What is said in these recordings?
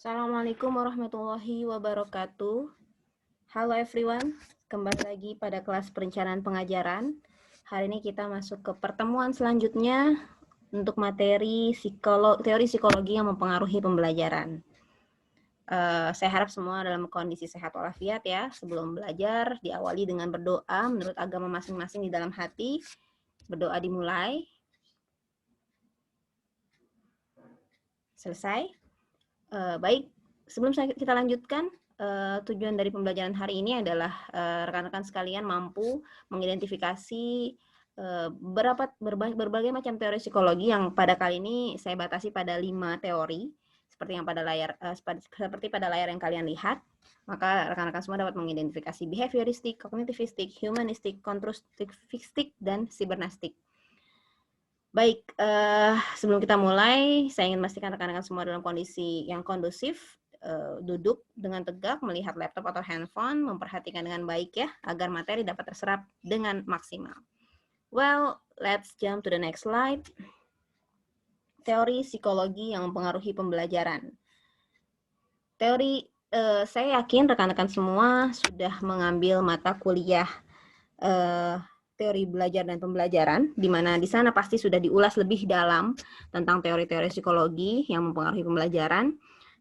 Assalamualaikum warahmatullahi wabarakatuh. Halo everyone, kembali lagi pada kelas perencanaan pengajaran. Hari ini kita masuk ke pertemuan selanjutnya untuk materi teori psikologi yang mempengaruhi pembelajaran. Saya harap semua dalam kondisi sehat walafiat ya. Sebelum belajar, diawali dengan berdoa menurut agama masing-masing di dalam hati. Berdoa dimulai. Selesai. Baik, sebelum kita lanjutkan, tujuan dari pembelajaran hari ini adalah rekan-rekan sekalian mampu mengidentifikasi berbagai macam teori psikologi yang pada kali ini saya batasi pada 5 teori seperti yang pada layar seperti pada layar yang kalian lihat. Maka rekan-rekan semua dapat mengidentifikasi behavioristik, kognitivistik, humanistik, konstruktivistik, dan sibernetik. Baik, sebelum kita mulai, saya ingin memastikan rekan-rekan semua dalam kondisi yang kondusif, duduk dengan tegak, melihat laptop atau handphone, memperhatikan dengan baik ya, agar materi dapat terserap dengan maksimal. Well, let's jump to the next slide. Teori psikologi yang mempengaruhi pembelajaran. Saya yakin rekan-rekan semua sudah mengambil mata kuliah teori belajar dan pembelajaran, di mana di sana pasti sudah diulas lebih dalam tentang teori-teori psikologi yang mempengaruhi pembelajaran.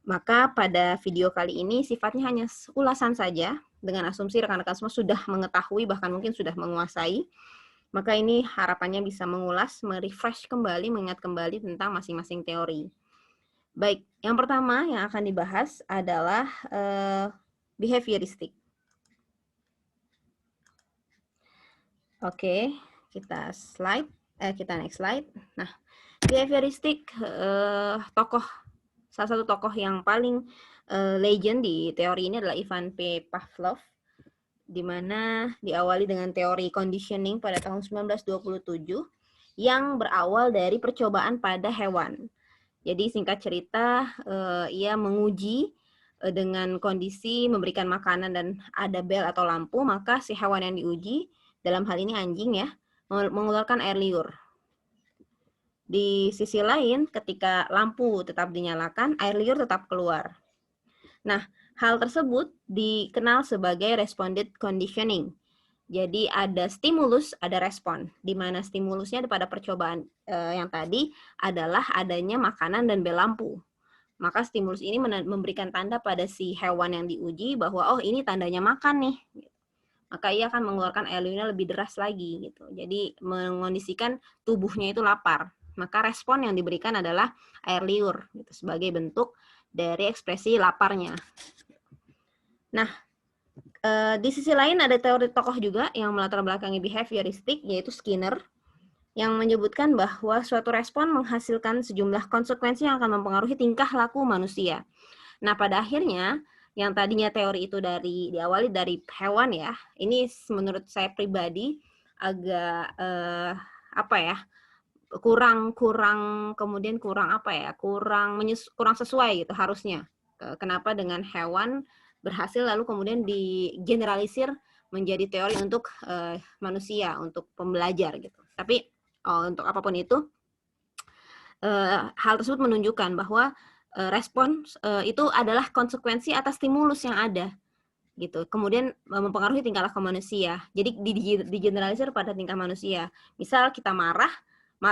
Maka pada video kali ini sifatnya hanya ulasan saja, dengan asumsi rekan-rekan semua sudah mengetahui, bahkan mungkin sudah menguasai. Maka ini harapannya bisa mengulas, merefresh kembali, mengingat kembali tentang masing-masing teori. Baik, yang pertama yang akan dibahas adalah behavioristik. Oke, kita next slide. Nah, behavioristik salah satu tokoh yang paling legend di teori ini adalah Ivan P. Pavlov, di mana diawali dengan teori conditioning pada tahun 1927 yang berawal dari percobaan pada hewan. Jadi singkat cerita, ia menguji dengan kondisi memberikan makanan dan ada bel atau lampu, maka si hewan yang diuji, dalam hal ini anjing ya, mengeluarkan air liur. Di sisi lain, ketika lampu tetap dinyalakan, air liur tetap keluar. Nah, hal tersebut dikenal sebagai responded conditioning. Jadi ada stimulus, ada respon, di mana stimulusnya pada percobaan yang tadi adalah adanya makanan dan bel lampu. Maka stimulus ini memberikan tanda pada si hewan yang diuji bahwa oh ini tandanya makan nih. Maka ia akan mengeluarkan air liurnya lebih deras lagi gitu. Jadi mengondisikan tubuhnya itu lapar. Maka respon yang diberikan adalah air liur gitu, sebagai bentuk dari ekspresi laparnya. Nah, di sisi lain ada teori tokoh juga yang melatar belakangi behavioristik, yaitu Skinner, yang menyebutkan bahwa suatu respon menghasilkan sejumlah konsekuensi yang akan mempengaruhi tingkah laku manusia. Nah, pada akhirnya yang tadinya teori itu diawali dari hewan ya, ini menurut saya pribadi agak kurang sesuai gitu harusnya. Kenapa dengan hewan berhasil lalu kemudian digeneralisir menjadi teori untuk manusia, untuk pembelajar gitu. Tapi untuk apapun itu, hal tersebut menunjukkan bahwa respon itu adalah konsekuensi atas stimulus yang ada gitu. Kemudian mempengaruhi tingkah laku manusia. Jadi digeneralisir pada tingkah manusia. Misal kita marah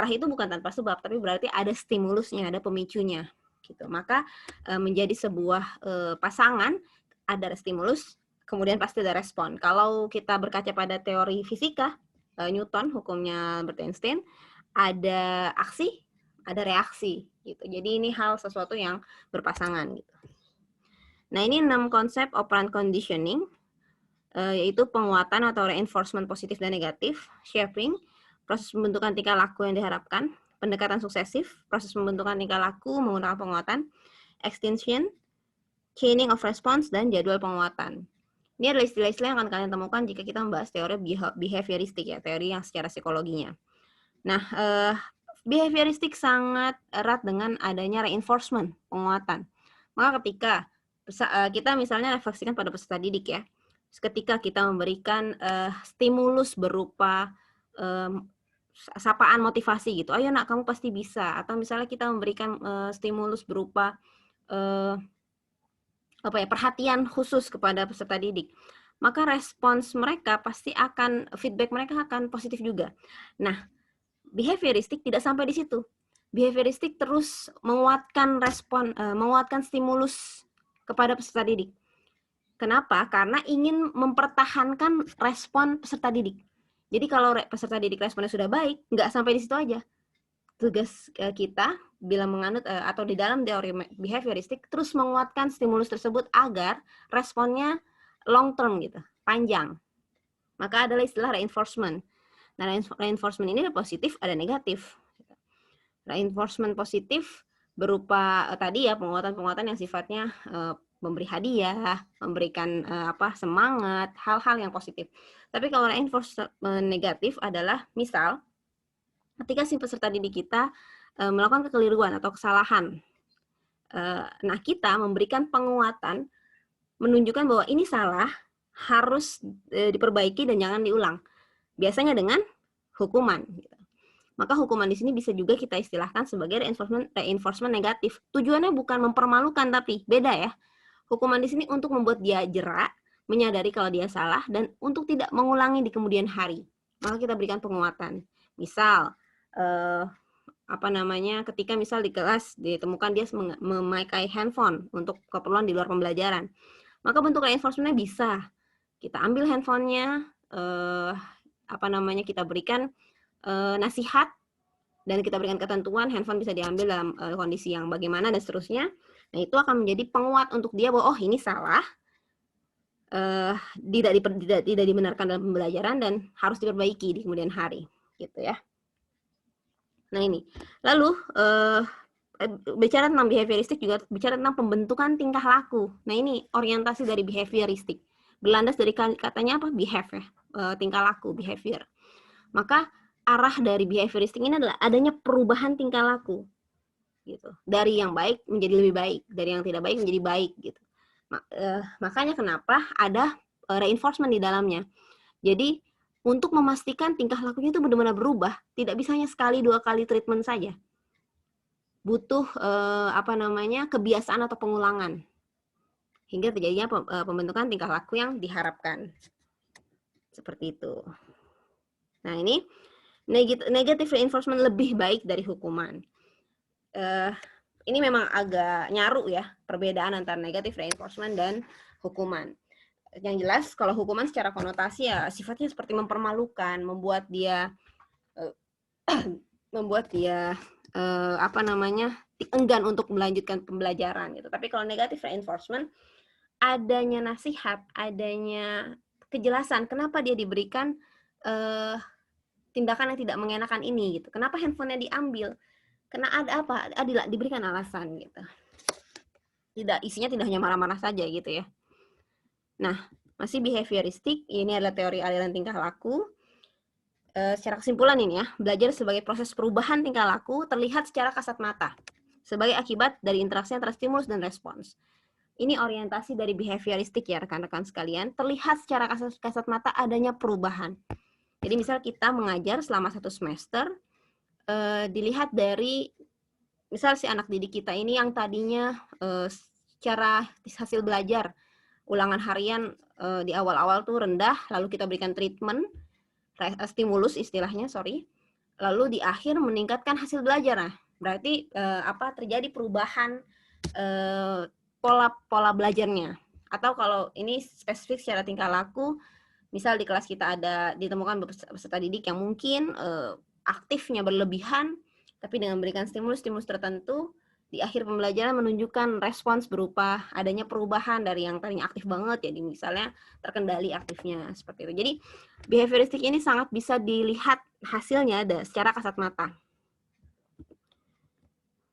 itu bukan tanpa sebab, tapi berarti ada stimulusnya, ada pemicunya gitu. Maka menjadi sebuah pasangan, ada stimulus, kemudian pasti ada respon. Kalau kita berkaca pada teori fisika, Newton, hukumnya Albert Einstein, ada aksi, ada reaksi gitu. Jadi ini hal sesuatu yang berpasangan gitu. Nah, ini 6 konsep operant conditioning, yaitu penguatan atau reinforcement positif dan negatif, shaping, proses pembentukan tingkah laku yang diharapkan, pendekatan suksesif, proses pembentukan tingkah laku menggunakan penguatan, extension, chaining of response, dan jadwal penguatan. Ini adalah istilah-istilah yang akan kalian temukan jika kita membahas teori behavioristik ya, teori yang secara psikologinya. Nah, behavioristik sangat erat dengan adanya reinforcement, penguatan. Maka ketika kita misalnya refleksikan pada peserta didik ya, ketika kita memberikan stimulus berupa sapaan motivasi gitu, ayo nak kamu pasti bisa, atau misalnya kita memberikan stimulus berupa perhatian khusus kepada peserta didik, maka respons mereka pasti akan, feedback mereka akan positif juga. Nah, behavioristik tidak sampai di situ. Behavioristik terus menguatkan menguatkan stimulus kepada peserta didik. Kenapa? Karena ingin mempertahankan respon peserta didik. Jadi kalau peserta didik responnya sudah baik, nggak sampai di situ aja. Tugas kita bila menganut atau di dalam teori behavioristik terus menguatkan stimulus tersebut agar responnya long term gitu, panjang. Maka adalah istilah reinforcement. Nah, reinforcement ini ada positif, ada negatif. Reinforcement positif berupa tadi ya penguatan-penguatan yang sifatnya memberi hadiah, memberikan semangat, hal-hal yang positif. Tapi kalau reinforcement negatif adalah misal ketika si peserta didik kita melakukan kekeliruan atau kesalahan, nah kita memberikan penguatan, menunjukkan bahwa ini salah, harus diperbaiki dan jangan diulang. Biasanya dengan hukuman. Gitu. Maka hukuman di sini bisa juga kita istilahkan sebagai reinforcement negatif. Tujuannya bukan mempermalukan, tapi beda ya. Hukuman di sini untuk membuat dia jera, menyadari kalau dia salah, dan untuk tidak mengulangi di kemudian hari. Maka kita berikan penguatan. Misal, ketika misal di kelas ditemukan dia memakai handphone untuk keperluan di luar pembelajaran. Maka bentuk reinforcementnya bisa. Kita ambil handphonenya, kita berikan nasihat, dan kita berikan ketentuan handphone bisa diambil dalam kondisi yang bagaimana dan seterusnya. Nah, itu akan menjadi penguat untuk dia bahwa oh ini salah, tidak dibenarkan dalam pembelajaran dan harus diperbaiki di kemudian hari, gitu ya. Nah ini, lalu bicara tentang behavioristik juga bicara tentang pembentukan tingkah laku. Nah ini orientasi dari behavioristik, berlandas dari katanya apa? Behave ya, tingkah laku, behavior. Maka arah dari behavioristik ini adalah adanya perubahan tingkah laku, gitu. Dari yang baik menjadi lebih baik, dari yang tidak baik menjadi baik, gitu. Makanya kenapa ada reinforcement di dalamnya. Jadi untuk memastikan tingkah lakunya itu benar-benar berubah, tidak bisa hanya sekali 2 kali treatment saja. Butuh kebiasaan atau pengulangan hingga terjadinya pembentukan tingkah laku yang diharapkan. Seperti itu. Nah, ini negative reinforcement lebih baik dari hukuman. Ini memang agak nyaru ya perbedaan antara negative reinforcement dan hukuman. Yang jelas kalau hukuman secara konotasi ya sifatnya seperti mempermalukan, membuat dia enggan untuk melanjutkan pembelajaran gitu. Tapi kalau negative reinforcement adanya nasihat, adanya kejelasan kenapa dia diberikan tindakan yang tidak mengenakan ini gitu. Kenapa handphonenya diambil? Karena ada apa? Diberikan alasan gitu. Isinya tidak hanya marah-marah saja gitu ya. Nah, masih behavioristik, ini adalah teori aliran tingkah laku. Secara kesimpulan ini ya, belajar sebagai proses perubahan tingkah laku terlihat secara kasat mata sebagai akibat dari interaksi antara stimulus dan respons. Ini orientasi dari behavioristik ya rekan-rekan sekalian, terlihat secara kasat mata adanya perubahan. Jadi misal kita mengajar selama 1 semester, dilihat dari misal si anak didik kita ini yang tadinya secara hasil belajar ulangan harian di awal-awal tuh rendah, lalu kita berikan treatment, stimulus istilahnya, lalu di akhir meningkatkan hasil belajar. Nah, berarti terjadi perubahan pola belajarnya. Atau kalau ini spesifik secara tingkah laku, misal di kelas kita ada ditemukan peserta didik yang mungkin aktifnya berlebihan, tapi dengan memberikan stimulus tertentu, di akhir pembelajaran menunjukkan respons berupa adanya perubahan dari yang tadinya aktif banget, jadi misalnya terkendali aktifnya, seperti itu. Jadi behavioristik ini sangat bisa dilihat hasilnya secara kasat mata.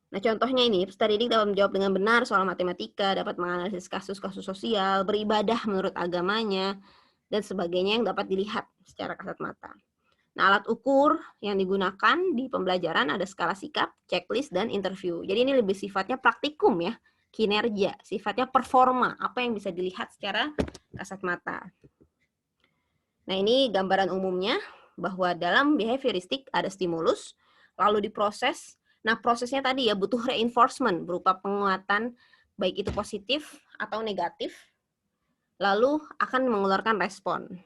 Nah, contohnya ini, peserta didik dapat menjawab dengan benar soal matematika, dapat menganalisis kasus-kasus sosial, beribadah menurut agamanya, dan sebagainya yang dapat dilihat secara kasat mata. Nah, alat ukur yang digunakan di pembelajaran ada skala sikap, checklist, dan interview. Jadi ini lebih sifatnya praktikum ya, kinerja, sifatnya performa, apa yang bisa dilihat secara kasat mata. Nah, ini gambaran umumnya bahwa dalam behavioristik ada stimulus, lalu diproses. Nah, prosesnya tadi ya butuh reinforcement berupa penguatan baik itu positif atau negatif, lalu akan mengeluarkan respon.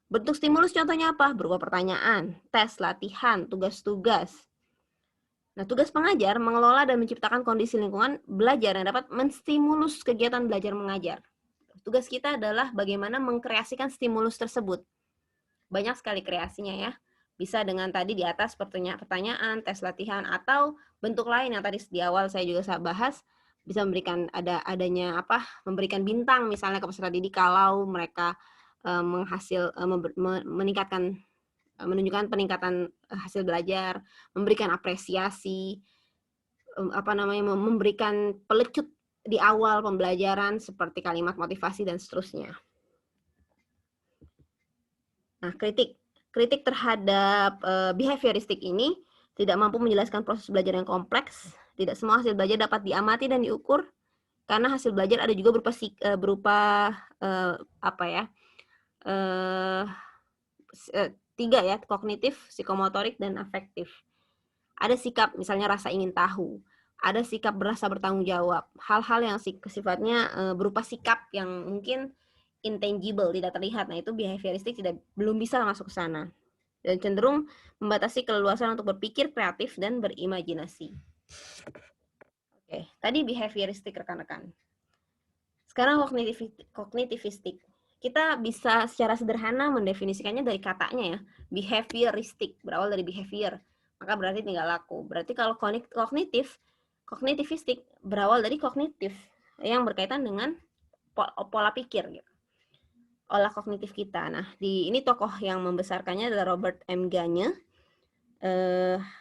Bentuk stimulus contohnya apa? Berupa pertanyaan, tes, latihan, tugas-tugas. Nah, tugas pengajar mengelola dan menciptakan kondisi lingkungan belajar yang dapat menstimulus kegiatan belajar mengajar. Tugas kita adalah bagaimana mengkreasikan stimulus tersebut. Banyak sekali kreasinya ya. Bisa dengan tadi di atas pertanyaan, tes latihan, atau bentuk lain yang tadi di awal saya juga bahas, bisa memberikan memberikan bintang misalnya ke peserta didik kalau mereka menunjukkan peningkatan hasil belajar, memberikan apresiasi, memberikan pelecut di awal pembelajaran seperti kalimat motivasi dan seterusnya. Nah, kritik terhadap behavioristik ini tidak mampu menjelaskan proses belajar yang kompleks. Tidak semua hasil belajar dapat diamati dan diukur karena hasil belajar ada juga tiga ya, kognitif, psikomotorik, dan afektif. Ada sikap, misalnya rasa ingin tahu. Ada sikap berasa bertanggung jawab. Hal-hal yang sifatnya berupa sikap yang mungkin intangible, tidak terlihat. Nah, itu behavioristik belum bisa masuk ke sana. Dan cenderung membatasi keleluasan untuk berpikir kreatif dan berimajinasi. Oke, tadi behavioristik rekan-rekan. Sekarang kognitivistik. Kita bisa secara sederhana mendefinisikannya dari katanya ya, behavioristik, berawal dari behavior. Maka berarti tinggal laku. Berarti kalau kognitivistik berawal dari kognitif yang berkaitan dengan pola pikir gitu. Olah kognitif kita. Nah, ini tokoh yang membesarkannya adalah Robert M. Gagne.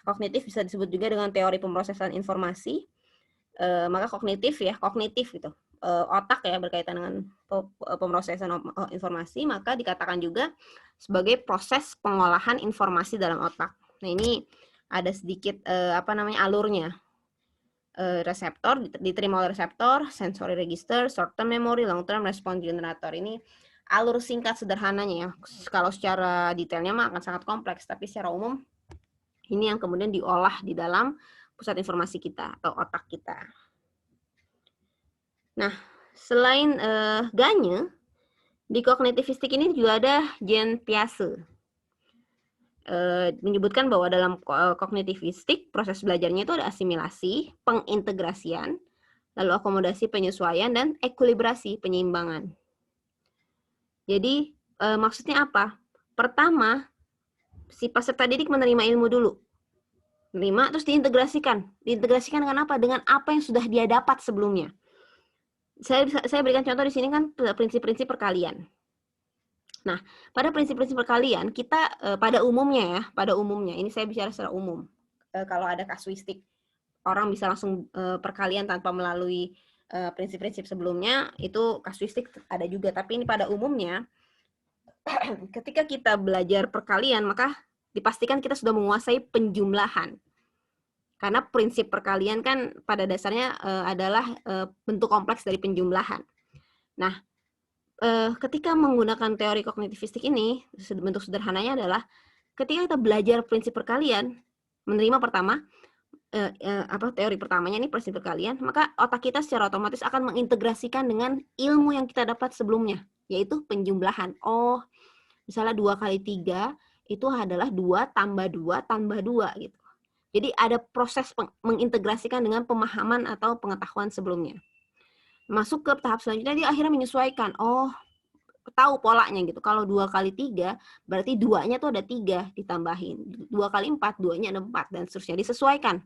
Kognitif bisa disebut juga dengan teori pemrosesan informasi. Maka kognitif gitu. Otak ya berkaitan dengan pemrosesan informasi, maka dikatakan juga sebagai proses pengolahan informasi dalam otak. Nah, ini ada sedikit alurnya. Reseptor diterima oleh reseptor, sensory register, short term memory, long term response generator. Ini alur singkat sederhananya ya. Kalau secara detailnya mah akan sangat kompleks, tapi secara umum ini yang kemudian diolah di dalam pusat informasi kita atau otak kita. Nah, selain Gagne, di kognitivistik ini juga ada Jean Piaget. Menyebutkan bahwa dalam kognitivistik proses belajarnya itu ada asimilasi, pengintegrasian, lalu akomodasi, penyesuaian, dan ekuilibrasi, penyeimbangan. Jadi maksudnya apa? Pertama, si peserta didik menerima ilmu dulu. Menerima terus diintegrasikan. Diintegrasikan dengan apa? Dengan apa yang sudah dia dapat sebelumnya. Saya berikan contoh di sini kan prinsip-prinsip perkalian. Nah, pada prinsip-prinsip perkalian kita pada umumnya ini saya bicara secara umum. Kalau ada kasuistik, orang bisa langsung perkalian tanpa melalui prinsip-prinsip sebelumnya, itu kasuistik ada juga. Tapi ini pada umumnya, ketika kita belajar perkalian, maka dipastikan kita sudah menguasai penjumlahan. Karena prinsip perkalian kan pada dasarnya adalah bentuk kompleks dari penjumlahan. Nah, ketika menggunakan teori kognitivistik ini, bentuk sederhananya adalah ketika kita belajar prinsip perkalian, menerima pertama, teori pertamanya ini prinsip perkalian, maka otak kita secara otomatis akan mengintegrasikan dengan ilmu yang kita dapat sebelumnya, yaitu penjumlahan. Oh, misalnya 2 kali 3 itu adalah 2 tambah 2 tambah 2 gitu. Jadi ada proses mengintegrasikan dengan pemahaman atau pengetahuan sebelumnya. Masuk ke tahap selanjutnya, dia akhirnya menyesuaikan. Oh, tahu polanya gitu. Kalau 2 kali 3, berarti 2-nya tuh ada 3 ditambahin. 2 kali 4, 2-nya ada 4, dan seterusnya. Disesuaikan.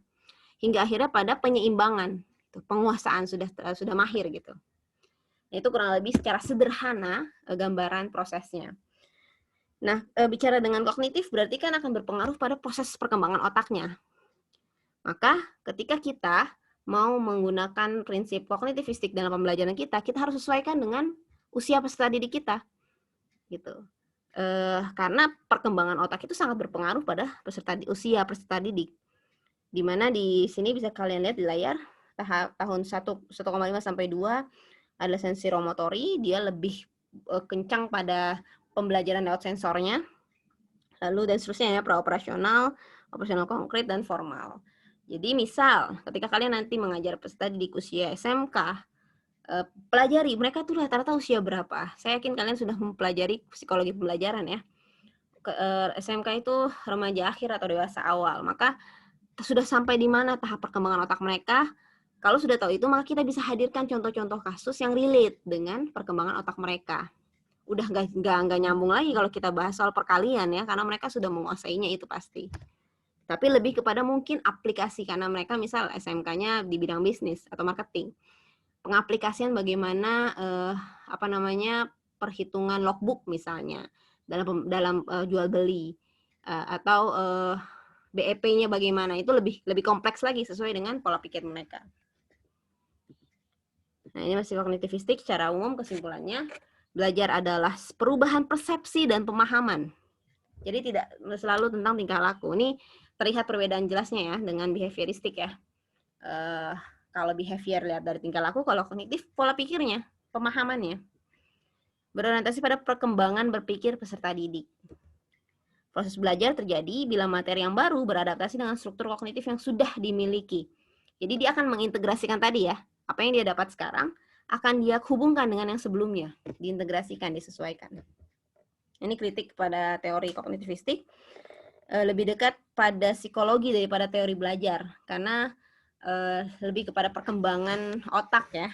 Hingga akhirnya pada penyeimbangan. Penguasaan sudah mahir gitu. Itu kurang lebih secara sederhana gambaran prosesnya. Nah, bicara dengan kognitif berarti kan akan berpengaruh pada proses perkembangan otaknya. Maka ketika kita mau menggunakan prinsip kognitivistik dalam pembelajaran kita harus sesuaikan dengan usia peserta didik kita, gitu. Karena perkembangan otak itu sangat berpengaruh pada usia peserta didik. Di mana di sini bisa kalian lihat di layar tahun 1,5 sampai 2 adalah sensorimotori, dia lebih kencang pada pembelajaran lewat sensornya. Lalu dan seterusnya ya, praoperasional, operasional konkret, dan formal. Jadi misal ketika kalian nanti mengajar peserta didik usia SMK, pelajari mereka tuh rata-rata usia berapa. Saya yakin kalian sudah mempelajari psikologi pembelajaran ya. SMK itu remaja akhir atau dewasa awal. Maka sudah sampai di mana tahap perkembangan otak mereka. Kalau sudah tahu itu, maka kita bisa hadirkan contoh-contoh kasus yang relate dengan perkembangan otak mereka. Udah nggak nyambung lagi kalau kita bahas soal perkalian ya, karena mereka sudah menguasainya itu pasti. Tapi lebih kepada mungkin aplikasi, karena mereka misal SMK-nya di bidang bisnis atau marketing. Pengaplikasian bagaimana perhitungan logbook misalnya dalam jual beli, atau BEP-nya bagaimana, itu lebih kompleks lagi sesuai dengan pola pikir mereka. Nah, ini masih kognitivistik. Secara umum kesimpulannya, belajar adalah perubahan persepsi dan pemahaman. Jadi tidak selalu tentang tingkah laku. Ini terlihat perbedaan jelasnya ya dengan behavioristik ya. Kalau behavior lihat dari tingkah laku, kalau kognitif pola pikirnya, pemahamannya. Berorientasi pada perkembangan berpikir peserta didik. Proses belajar terjadi bila materi yang baru beradaptasi dengan struktur kognitif yang sudah dimiliki. Jadi dia akan mengintegrasikan tadi ya, apa yang dia dapat sekarang akan dia hubungkan dengan yang sebelumnya, diintegrasikan, disesuaikan. Ini kritik pada teori kognitivistik, lebih dekat pada psikologi daripada teori belajar, karena lebih kepada perkembangan otak ya.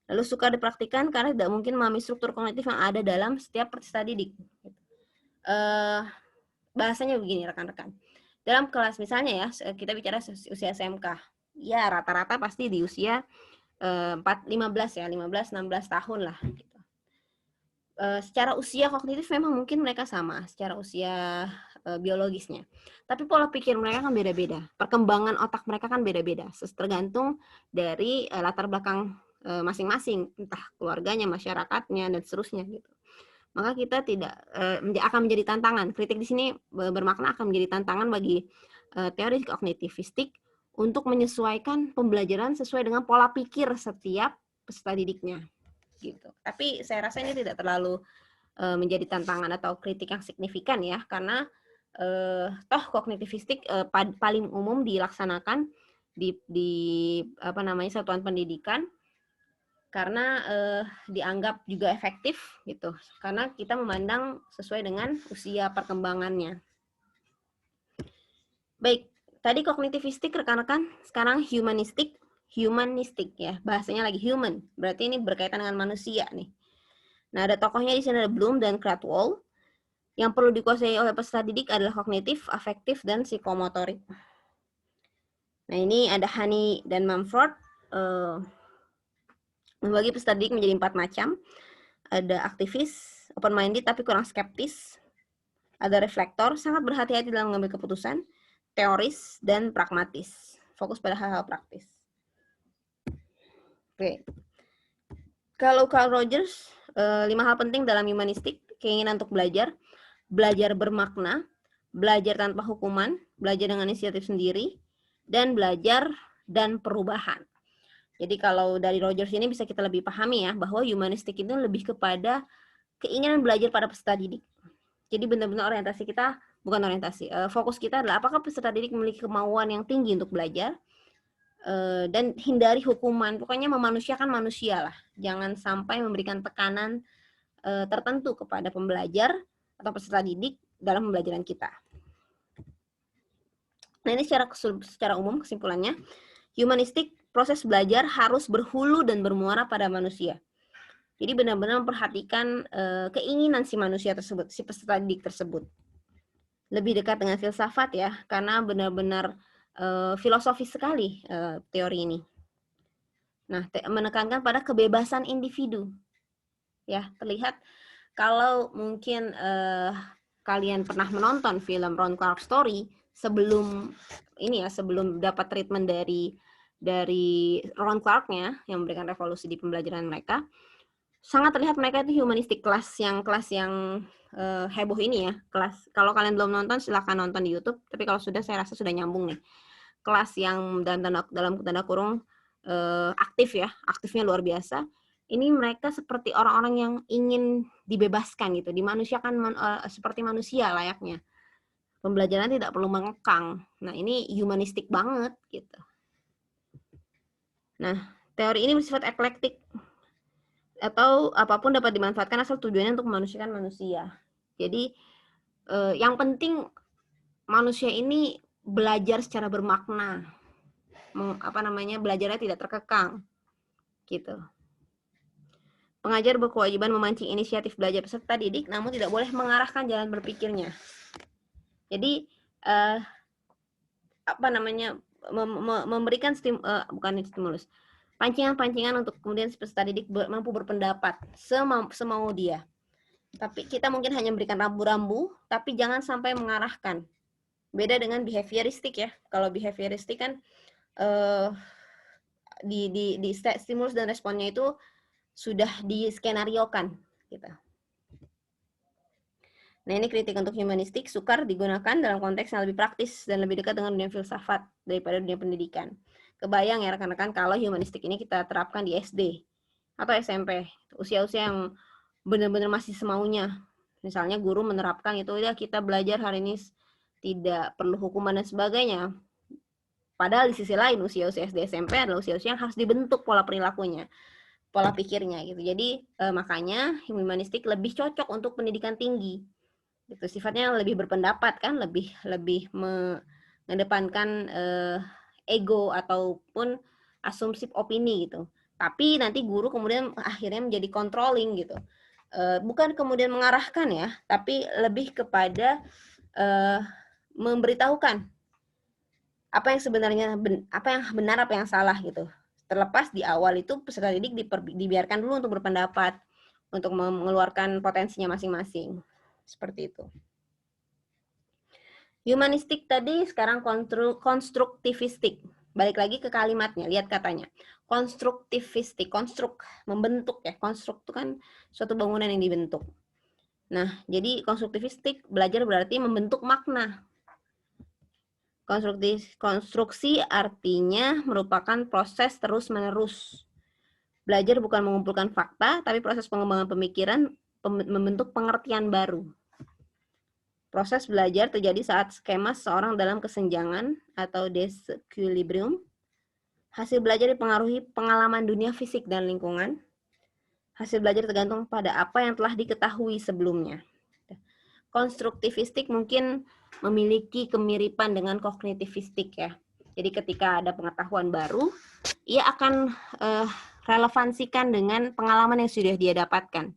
Lalu suka dipraktikkan karena tidak mungkin memahami struktur kognitif yang ada dalam setiap peserta didik. Bahasanya begini rekan-rekan. Dalam kelas misalnya ya, kita bicara usia SMK. Ya rata-rata pasti di usia 15 ya, 15-16 tahun lah. Gitu. Secara usia kognitif memang mungkin mereka sama, secara usia biologisnya. Tapi pola pikir mereka kan beda-beda. Perkembangan otak mereka kan beda-beda. Tergantung dari latar belakang masing-masing, entah keluarganya, masyarakatnya, dan seterusnya gitu. Maka kita tidak akan menjadi tantangan. Kritik di sini bermakna akan menjadi tantangan bagi teori kognitivistik untuk menyesuaikan pembelajaran sesuai dengan pola pikir setiap peserta didiknya. Gitu. Tapi saya rasa ini tidak terlalu menjadi tantangan atau kritik yang signifikan ya, karena toh kognitivistik paling umum dilaksanakan di satuan pendidikan, karena dianggap juga efektif gitu, karena kita memandang sesuai dengan usia perkembangannya. Baik, tadi kognitivistik rekan-rekan, sekarang humanistik ya, bahasanya lagi human, berarti ini berkaitan dengan manusia nih. Nah, ada tokohnya di sini, ada Bloom dan Cradwell. Yang perlu dikuasai oleh peserta didik adalah kognitif, afektif, dan psikomotorik. Nah, ini ada Honey dan Mumford. Membagi peserta didik menjadi 4 macam. Ada aktivis, open-minded tapi kurang skeptis. Ada reflektor, sangat berhati-hati dalam mengambil keputusan. Teoris, dan pragmatis. Fokus pada hal-hal praktis. Oke. Kalau Carl Rogers, 5 hal penting dalam humanistik, keinginan untuk belajar bermakna, belajar tanpa hukuman, belajar dengan inisiatif sendiri, dan belajar dan perubahan. Jadi kalau dari Rogers ini bisa kita lebih pahami ya, bahwa humanistik itu lebih kepada keinginan belajar pada peserta didik. Jadi benar-benar orientasi kita, bukan orientasi, fokus kita adalah apakah peserta didik memiliki kemauan yang tinggi untuk belajar, dan hindari hukuman, pokoknya memanusiakan manusia lah. Jangan sampai memberikan tekanan tertentu kepada pembelajar atau peserta didik dalam pembelajaran kita. Nah, ini secara umum kesimpulannya, humanistik proses belajar harus berhulu dan bermuara pada manusia. Jadi benar-benar memperhatikan keinginan si manusia tersebut, si peserta didik tersebut. Lebih dekat dengan filsafat ya, karena benar-benar filosofis sekali teori ini. Nah, menekankan pada kebebasan individu. Ya, terlihat kalau mungkin kalian pernah menonton film Ron Clark Story sebelum dapat treatment dari Ron Clark-nya yang memberikan revolusi di pembelajaran mereka, sangat terlihat mereka itu humanistik, kelas yang heboh ini ya. Kalau kalian belum nonton silakan nonton di YouTube, tapi kalau sudah saya rasa sudah nyambung nih. Kelas yang dalam tanda kurung aktif ya, aktifnya luar biasa. Ini mereka seperti orang-orang yang ingin dibebaskan gitu, dimanusiakan seperti manusia layaknya. Pembelajaran tidak perlu mengekang. Nah, ini humanistik banget gitu. Nah, teori ini bersifat eklektik atau apapun dapat dimanfaatkan asal tujuannya untuk memanusiakan manusia. Jadi yang penting manusia ini belajar secara bermakna. Belajarnya tidak terkekang. Gitu. Pengajar berkewajiban memancing inisiatif belajar peserta didik, namun tidak boleh mengarahkan jalan berpikirnya. Jadi memberikan stimulus, pancingan-pancingan untuk kemudian peserta didik mampu berpendapat semau dia. Tapi kita mungkin hanya memberikan rambu-rambu, tapi jangan sampai mengarahkan. Beda dengan behavioristik ya. Kalau behavioristik kan di stimulus dan responnya itu sudah diskenariokan gitu. Nah, ini kritik untuk humanistik sukar digunakan dalam konteks yang lebih praktis dan lebih dekat dengan dunia filsafat daripada dunia pendidikan. Kebayang ya rekan-rekan kalau humanistik ini kita terapkan di SD atau SMP, usia-usia yang benar-benar masih semaunya. Misalnya guru menerapkan itu, ya kita belajar hari ini tidak perlu hukuman dan sebagainya. Padahal di sisi lain usia-usia SD SMP adalah usia-usia yang harus dibentuk pola perilakunya, pola pikirnya gitu. Jadi makanya humanistik lebih cocok untuk pendidikan tinggi. Itu sifatnya lebih berpendapat kan, lebih mengedepankan ego ataupun asumsi opini gitu. Tapi nanti guru kemudian akhirnya menjadi controlling gitu. Bukan kemudian mengarahkan ya, tapi lebih kepada memberitahukan apa yang sebenarnya apa yang benar, apa yang salah gitu. Terlepas di awal itu peserta didik dibiarkan dulu untuk berpendapat, untuk mengeluarkan potensinya masing-masing. Seperti itu. Humanistik tadi, sekarang konstruktivistik. Balik lagi ke kalimatnya, lihat katanya. Konstruktivistik, membentuk ya. Konstruk itu kan suatu bangunan yang dibentuk. Nah, jadi konstruktivistik belajar berarti membentuk makna. Konstruksi artinya merupakan proses terus-menerus. Belajar bukan mengumpulkan fakta, tapi proses pengembangan pemikiran membentuk pengertian baru. Proses belajar terjadi saat skema seseorang dalam kesenjangan atau disequilibrium. Hasil belajar dipengaruhi pengalaman dunia fisik dan lingkungan. Hasil belajar tergantung pada apa yang telah diketahui sebelumnya. Konstruktivistik mungkin memiliki kemiripan dengan kognitivistik ya. Jadi ketika ada pengetahuan baru, ia akan relevansikan dengan pengalaman yang sudah dia dapatkan.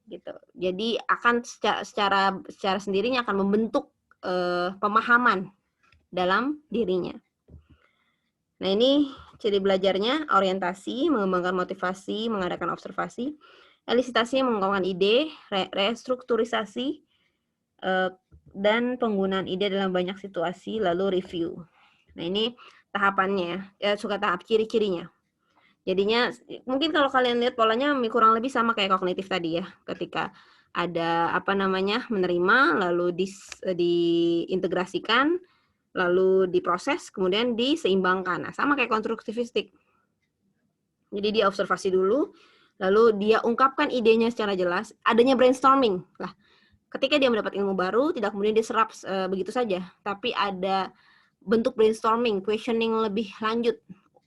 Gitu. Jadi akan secara sendirinya akan membentuk pemahaman dalam dirinya. Nah, ini ciri belajarnya: orientasi, mengembangkan motivasi, mengadakan observasi, elisitasi, mengembangkan ide, restrukturisasi, dan penggunaan ide dalam banyak situasi, lalu review. Nah, ini tahapannya, suka tahap ciri-cirinya. Jadinya mungkin kalau kalian lihat polanya kurang lebih sama kayak kognitif tadi ya. Ketika ada menerima, lalu diintegrasikan, lalu diproses, kemudian diseimbangkan. Nah, sama kayak konstruktivistik. Jadi dia observasi dulu, lalu dia ungkapkan idenya secara jelas, adanya brainstorming. Lah, ketika dia mendapat ilmu baru, tidak kemudian diserap begitu saja, tapi ada bentuk brainstorming, questioning lebih lanjut.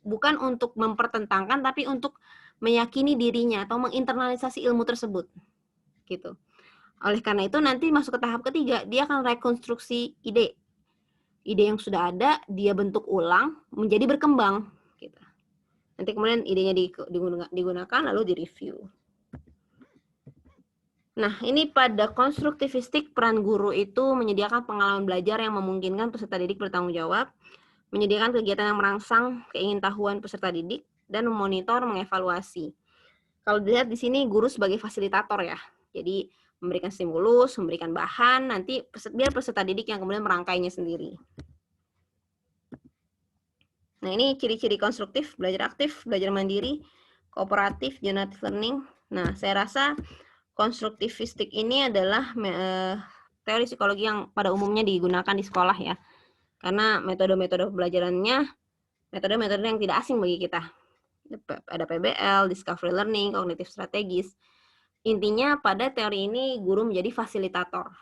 Bukan untuk mempertentangkan, tapi untuk meyakini dirinya atau menginternalisasi ilmu tersebut. Gitu. Oleh karena itu nanti masuk ke tahap ketiga, dia akan rekonstruksi ide. Ide yang sudah ada, dia bentuk ulang, menjadi berkembang. Gitu. Nanti kemudian idenya digunakan, lalu direview. Nah, ini pada konstruktivistik, peran guru itu menyediakan pengalaman belajar yang memungkinkan peserta didik bertanggung jawab, menyediakan kegiatan yang merangsang keingintahuan peserta didik, dan memonitor, mengevaluasi. Kalau dilihat di sini guru sebagai fasilitator ya. Jadi memberikan stimulus, memberikan bahan, nanti biar peserta didik yang kemudian merangkainya sendiri. Nah, ini ciri-ciri konstruktif: belajar aktif, belajar mandiri, kooperatif, generative learning. Nah, saya rasa konstruktivistik ini adalah teori psikologi yang pada umumnya digunakan di sekolah ya. Karena metode-metode pembelajarannya metode-metode yang tidak asing bagi kita. Ada PBL, discovery learning, kognitif strategis. Intinya pada teori ini guru menjadi fasilitator.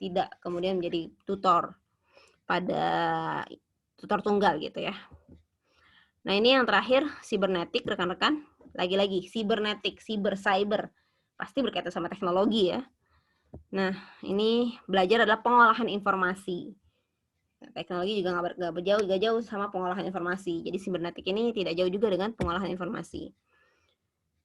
tidak kemudian menjadi tutor pada tutor tunggal gitu ya. Nah, ini yang terakhir, sibernetik, rekan-rekan. Lagi-lagi, sibernetik, cyber, pasti berkaitan sama teknologi ya. Nah, ini belajar adalah pengolahan informasi. Teknologi juga nggak jauh sama pengolahan informasi. Jadi sibernetik ini tidak jauh juga dengan pengolahan informasi.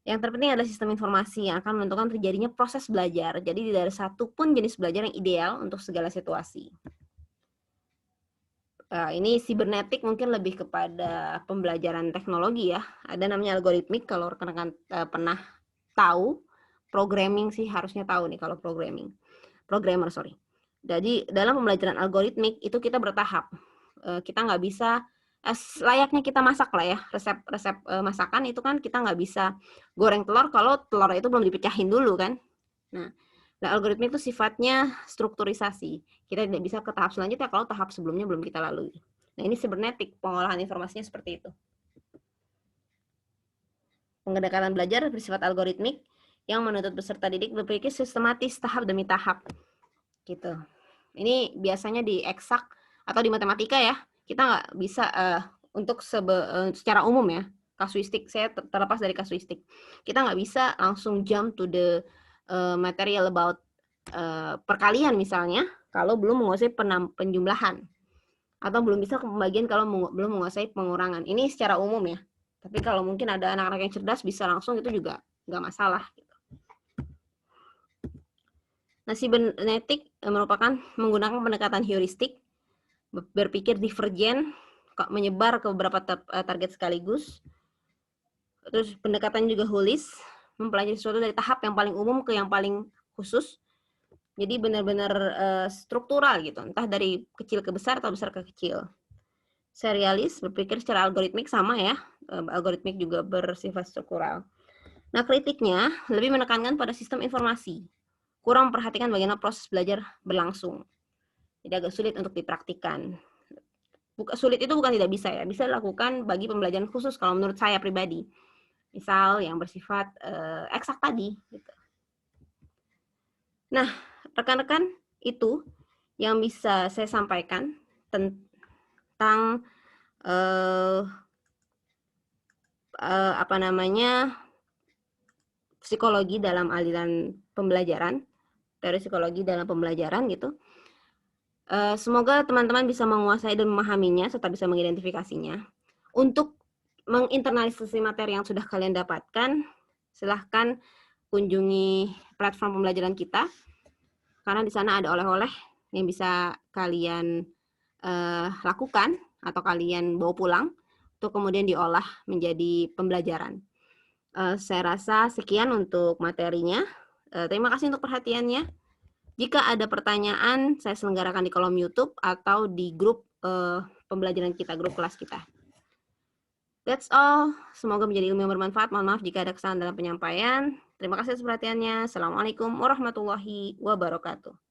Yang terpenting adalah sistem informasi yang akan menentukan terjadinya proses belajar. Jadi tidak ada satu pun jenis belajar yang ideal untuk segala situasi. Ini sibernetik mungkin lebih kepada pembelajaran teknologi ya. Ada namanya algoritmik, kalau rekan-rekan pernah tahu. Programming sih harusnya tahu nih kalau programmer. Jadi dalam pembelajaran algoritmik itu kita bertahap. Kita nggak bisa layaknya kita masak lah ya, resep masakan itu kan kita nggak bisa goreng telur kalau telur itu belum dipecahin dulu kan. Nah, algoritmik itu sifatnya strukturisasi. Kita tidak bisa ke tahap selanjutnya kalau tahap sebelumnya belum kita lalui. Nah, ini sibernetik, pengolahan informasinya seperti itu. Pendekatan belajar bersifat algoritmik yang menuntut peserta didik berpikir sistematis tahap demi tahap. Gitu. Ini biasanya di eksak atau di matematika ya, kita nggak bisa untuk secara umum ya, kasuistik, saya terlepas dari kasuistik. Kita nggak bisa langsung jump to the material about perkalian misalnya, kalau belum menguasai penjumlahan. Atau belum bisa pembagian kalau belum menguasai pengurangan. Ini secara umum ya. Tapi kalau mungkin ada anak-anak yang cerdas bisa langsung, itu juga nggak masalah. Nah, sibernetik merupakan menggunakan pendekatan heuristik, berpikir divergen, menyebar ke beberapa target sekaligus. Terus pendekatan juga holis, mempelajari sesuatu dari tahap yang paling umum ke yang paling khusus. Jadi benar-benar struktural gitu, entah dari kecil ke besar atau besar ke kecil. Serialis, berpikir secara algoritmik sama ya, algoritmik juga bersifat struktural. Nah, kritiknya lebih menekankan pada sistem informasi, kurang memperhatikan bagaimana proses belajar berlangsung. Jadi agak sulit untuk dipraktikkan. Sulit itu bukan tidak bisa ya, bisa dilakukan bagi pembelajaran khusus kalau menurut saya pribadi. Misal yang bersifat eksak tadi. Gitu. Nah, rekan-rekan, itu yang bisa saya sampaikan tentang psikologi dalam aliran pembelajaran, teori psikologi dalam pembelajaran gitu. Semoga teman-teman bisa menguasai dan memahaminya serta bisa mengidentifikasinya. Untuk menginternalisasi materi yang sudah kalian dapatkan, silahkan kunjungi platform pembelajaran kita, karena di sana ada oleh-oleh yang bisa kalian lakukan atau kalian bawa pulang untuk kemudian diolah menjadi pembelajaran. Saya rasa sekian untuk materinya. Terima kasih untuk perhatiannya. Jika ada pertanyaan, saya selenggarakan di kolom YouTube atau di grup pembelajaran kita, grup kelas kita. That's all. Semoga menjadi ilmu yang bermanfaat. Mohon maaf jika ada kesalahan dalam penyampaian. Terima kasih atas perhatiannya. Assalamualaikum warahmatullahi wabarakatuh.